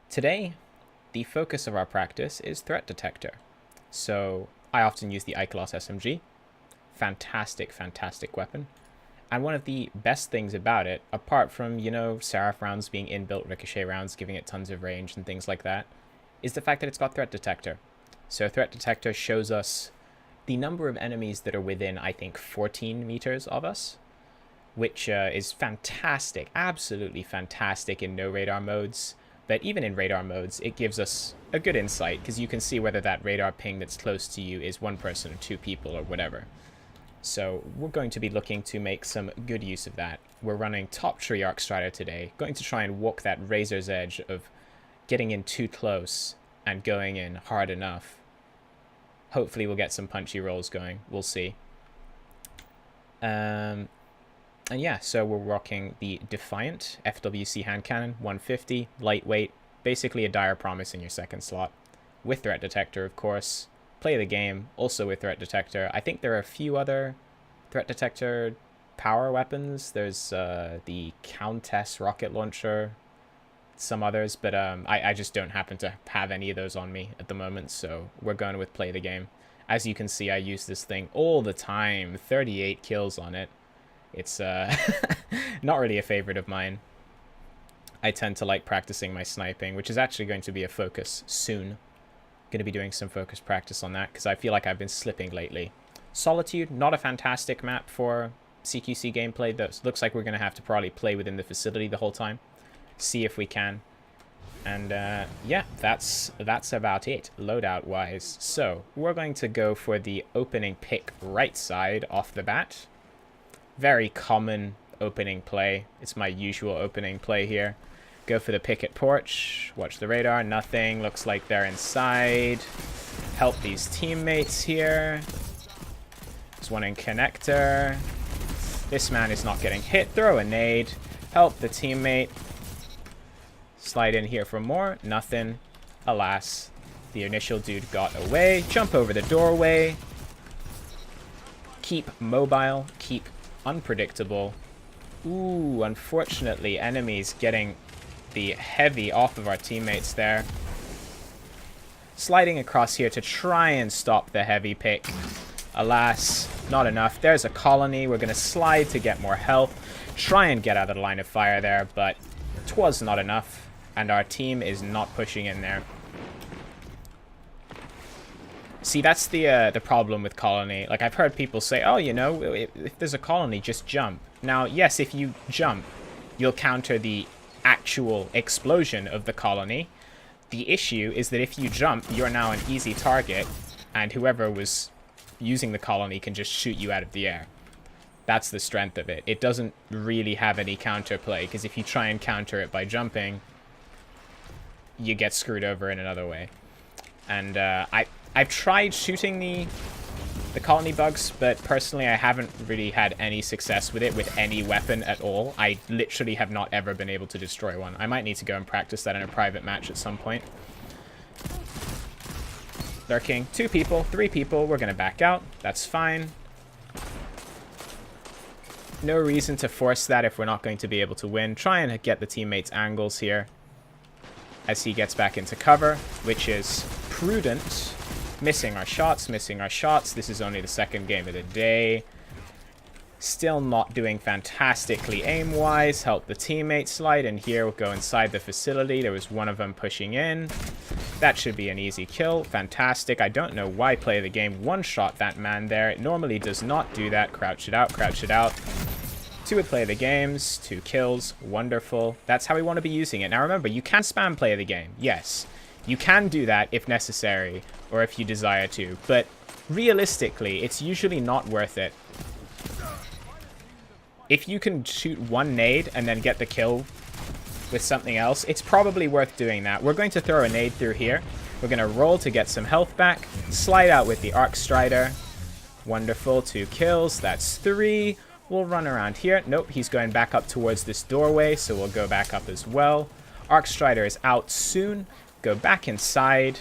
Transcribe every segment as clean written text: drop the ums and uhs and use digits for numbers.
Today, the focus of our practice is Threat Detector. So I often use the iClass SMG. Fantastic, fantastic weapon. And one of the best things about it, apart from, Seraph rounds being inbuilt ricochet rounds, giving it tons of range and things like that, is the fact that it's got Threat Detector. So Threat Detector shows us the number of enemies that are within, I think, 14 meters of us, which is fantastic, absolutely fantastic in no radar modes. But even in radar modes, it gives us a good insight, because you can see whether that radar ping that's close to you is one person or two people or whatever. So we're going to be looking to make some good use of that. We're running top tree Arc Strider today, going to try and walk that razor's edge of getting in too close and going in hard enough. Hopefully we'll get some punchy rolls going. We'll see. And yeah, so we're rocking the Defiant FWC hand cannon, 150, lightweight, basically a dire promise in your second slot. With Threat Detector, of course. Play the game, also with Threat Detector. I think there are a few other Threat Detector power weapons. There's the Countess rocket launcher, some others, but I just don't happen to have any of those on me at the moment, so we're going with Play the Game. As you can see, I use this thing all the time, 38 kills on it. It's not really a favorite of mine. I tend to like practicing my sniping, which is actually going to be a focus soon. Going to be doing some focus practice on that because I feel like I've been slipping lately. Solitude, not a fantastic map for CQC gameplay. Though looks like we're going to have to probably play within the facility the whole time. See if we can. And yeah, that's about it, loadout-wise. So we're going to go for the opening pick right side off the bat. Very common opening play. It's my usual opening play here. Go for the picket porch. Watch the radar. Nothing. Looks like they're inside. Help these teammates here. There's one in connector. This man is not getting hit. Throw a nade. Help the teammate. Slide in here for more. Nothing. Alas, the initial dude got away. Jump over the doorway. Keep mobile. Keep unpredictable. Ooh, unfortunately, enemies getting the heavy off of our teammates there. Sliding across here to try and stop the heavy pick. Alas, not enough. There's a colony. We're going to slide to get more health. Try and get out of the line of fire there, but 'twas not enough. And our team is not pushing in there. See, that's the problem with colony. Like, I've heard people say, oh, if there's a colony, just jump. Now, yes, if you jump, you'll counter the actual explosion of the colony. The issue is that if you jump, you're now an easy target, and whoever was using the colony can just shoot you out of the air. That's the strength of it. It doesn't really have any counterplay, because if you try and counter it by jumping, you get screwed over in another way. And I've tried shooting the colony bugs, but personally I haven't really had any success with it with any weapon at all. I literally have not ever been able to destroy one. I might need to go and practice that in a private match at some point. Lurking. 2 people, 3 people. We're going to back out. That's fine. No reason to force that if we're not going to be able to win. Try and get the teammates' angles here as he gets back into cover, which is prudent. Missing our shots, missing our shots. This is only the second game of the day. Still not doing fantastically aim-wise. Help the teammates slide in here. We'll go inside the facility. There was one of them pushing in. That should be an easy kill. Fantastic. I don't know why Play the Game one-shot that man there. It normally does not do that. Crouch it out, crouch it out. 2 would Play the Games. 2 kills. Wonderful. That's how we want to be using it. Now remember, you can spam Play the Game. Yes. You can do that if necessary, or if you desire to, but realistically, it's usually not worth it. If you can shoot one nade and then get the kill with something else, it's probably worth doing that. We're going to throw a nade through here. We're going to roll to get some health back, slide out with the Arc Strider. Wonderful, 2 kills, that's 3. We'll run around here. Nope, he's going back up towards this doorway, so we'll go back up as well. Arc Strider is out soon. Go back inside.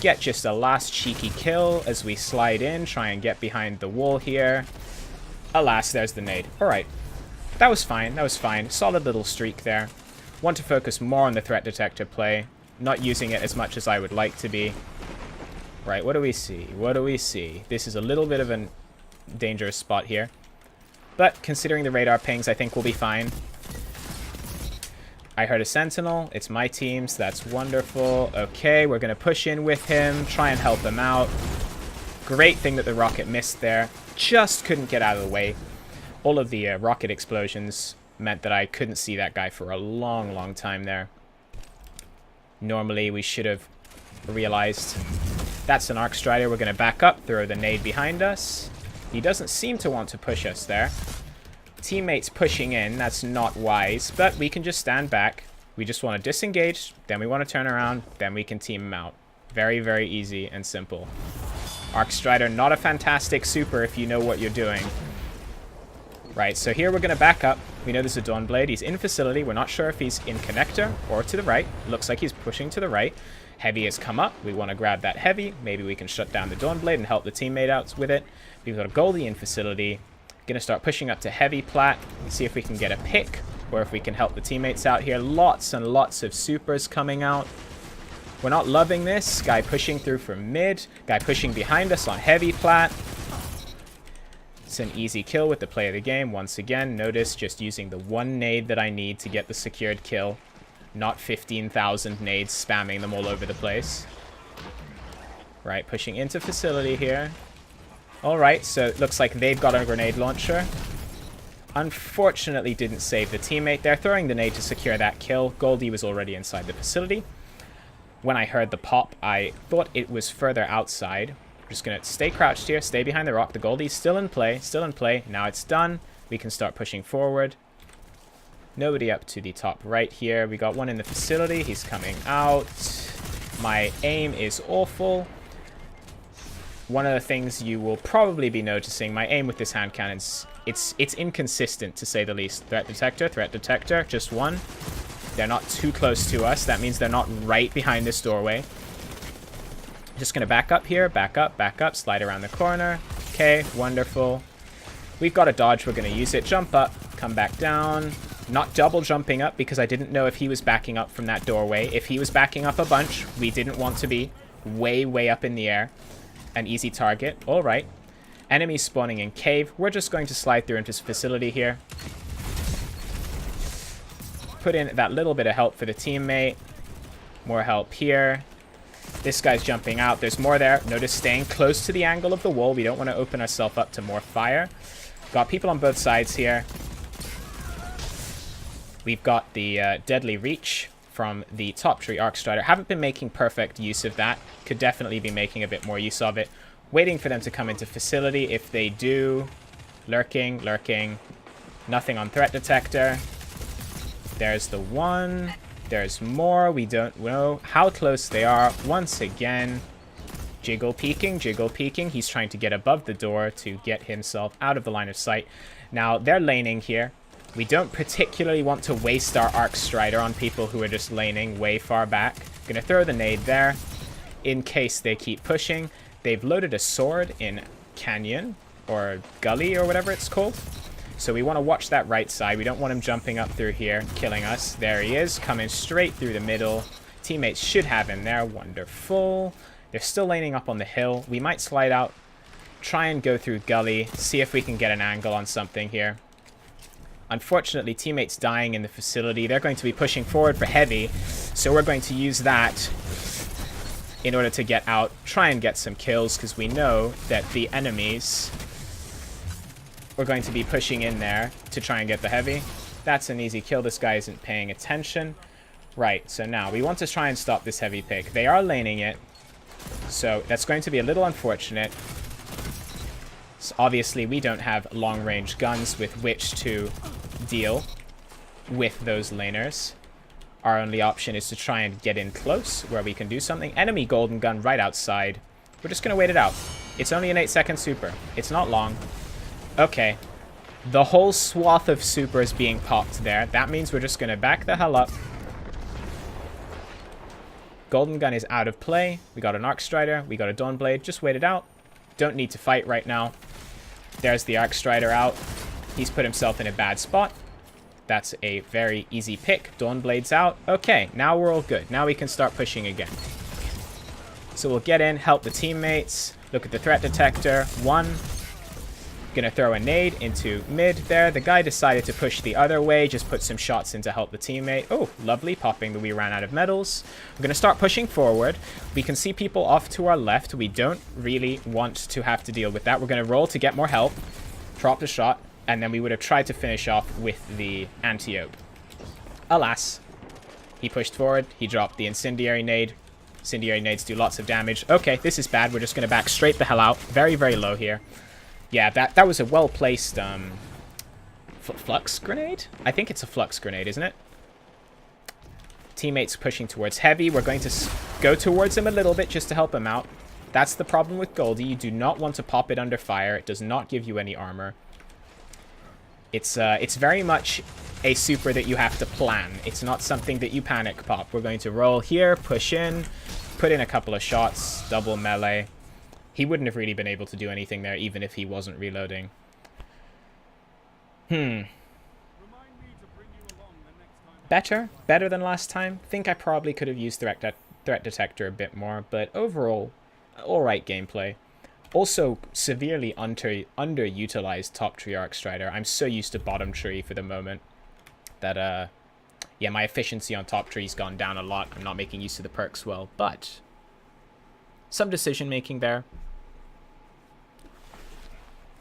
Get just a last cheeky kill as we slide in. Try and get behind the wall here. Alas, there's the nade. Alright. That was fine. That was fine. Solid little streak there. Want to focus more on the threat detector play. Not using it as much as I would like to be. Right, what do we see? What do we see? This is a little bit of a dangerous spot here. But considering the radar pings, I think we'll be fine. I heard a Sentinel. It's my team's. That's wonderful. Okay, we're going to push in with him. Try and help him out. Great thing that the rocket missed there. Just couldn't get out of the way. All of the rocket explosions meant that I couldn't see that guy for a long, long time there. Normally, we should have realized that's an Arc Strider. We're going to back up, throw the nade behind us. He doesn't seem to want to push us there. Teammates pushing in, that's not wise, but we can just stand back. We just want to disengage, then we want to turn around, then we can team him out. Very, very easy and simple. Arc Strider, not a fantastic super if you know what you're doing. Right, so here we're going to back up. We know there's a Dawnblade. He's in facility. We're not sure if he's in connector or to the right. Looks like he's pushing to the right. Heavy has come up. We want to grab that heavy. Maybe we can shut down the Dawnblade and help the teammate out with it. We've got a Goldie in facility. Going to start pushing up to heavy plat. See if we can get a pick or if we can help the teammates out here. Lots and lots of supers coming out. We're not loving this. Guy pushing through from mid. Guy pushing behind us on heavy plat. It's an easy kill with the play of the game. Once again, notice just using the one nade that I need to get the secured kill. Not 15,000 nades spamming them all over the place. Right, pushing into facility here. Alright, so it looks like they've got a grenade launcher. Unfortunately didn't save the teammate there. Throwing the nade to secure that kill. Goldie was already inside the facility. When I heard the pop, I thought it was further outside. I'm just going to stay crouched here, stay behind the rock. The Goldie's still in play, still in play. Now it's done. We can start pushing forward. Nobody up to the top right here. We got one in the facility. He's coming out. My aim is awful. One of the things you will probably be noticing, my aim with this hand cannon's, it's inconsistent to say the least. Threat detector, just one. They're not too close to us. That means they're not right behind this doorway. Just going to back up here, back up, slide around the corner. Okay, wonderful. We've got a dodge, we're going to use it. Jump up, come back down. Not double jumping up because I didn't know if he was backing up from that doorway. If he was backing up a bunch, we didn't want to be way, way up in the air. An easy target. All right. Enemies spawning in cave. We're just going to slide through into this facility here. Put in that little bit of help for the teammate. More help here. This guy's jumping out. There's more there. Notice staying close to the angle of the wall. We don't want to open ourselves up to more fire. Got people on both sides here. We've got the deadly reach from the top tree Arc Strider. Haven't been making perfect use of that. Could definitely be making a bit more use of it. Waiting for them to come into facility. If they do, lurking. Nothing on threat detector. There's the one. There's more. We don't know how close they are. Once again, jiggle peeking. He's trying to get above the door to get himself out of the line of sight. Now, they're laning here. We don't particularly want to waste our Arc Strider on people who are just laning way far back. Gonna throw the nade there in case they keep pushing. They've loaded a sword in Canyon or Gully or whatever it's called. So we want to watch that right side. We don't want him jumping up through here, killing us. There he is, coming straight through the middle. Teammates should have him there. Wonderful. They're still laning up on the hill. We might slide out, try and go through Gully, see if we can get an angle on something here. Unfortunately, teammates dying in the facility. They're going to be pushing forward for heavy, so we're going to use that in order to get out, try and get some kills, because we know that the enemies... We're going to be pushing in there to try and get the heavy. That's an easy kill. This guy isn't paying attention. Right, so now we want to try and stop this heavy pick. They are laning it, so that's going to be a little unfortunate. So obviously, we don't have long-range guns with which to deal with those laners. Our only option is to try and get in close where we can do something. Enemy golden gun right outside. We're just going to wait it out. It's only an 8-second super. It's not long. Okay, the whole swath of supers being popped there. That means we're just going to back the hell up. Golden gun is out of play. We got an Arc Strider. We got a Dawnblade. Just wait it out. Don't need to fight right now. There's the Arc Strider out. He's put himself in a bad spot. That's a very easy pick. Dawnblade's out. Okay, now we're all good. Now we can start pushing again. So we'll get in, help the teammates. Look at the threat detector. One. Gonna throw a nade into mid there. The guy decided to push the other way, just put some shots in to help the teammate. Oh, lovely, popping the we ran out of medals. We're gonna start pushing forward. We can see people off to our left. We don't really want to have to deal with that. We're gonna roll to get more help, drop the shot, and then we would have tried to finish off with the anti-ope. Alas, he pushed forward, he dropped the incendiary nade. Incendiary nades do lots of damage. Okay, this is bad. We're just gonna back straight the hell out. Very, very low here. Yeah, that was a well-placed flux grenade? I think it's a flux grenade, isn't it? Teammates pushing towards heavy. We're going to go towards him a little bit just to help him out. That's the problem with Goldie. You do not want to pop it under fire. It does not give you any armor. It's very much a super that you have to plan. It's not something that you panic pop. We're going to roll here, push in, put in a couple of shots, double melee. He wouldn't have really been able to do anything there, even if he wasn't reloading. Better than last time. Think I probably could have used Threat Detector a bit more, but overall, alright gameplay. Also, severely underutilized top tree Arc Strider. I'm so used to bottom tree for the moment that, yeah, my efficiency on top tree's gone down a lot. I'm not making use of the perks well, but some decision making there.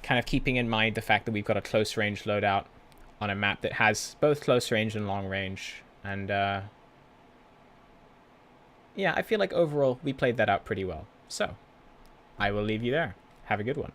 Kind of keeping in mind the fact that we've got a close range loadout on a map that has both close range and long range. And yeah, I feel like overall we played that out pretty well. So I will leave you there. Have a good one.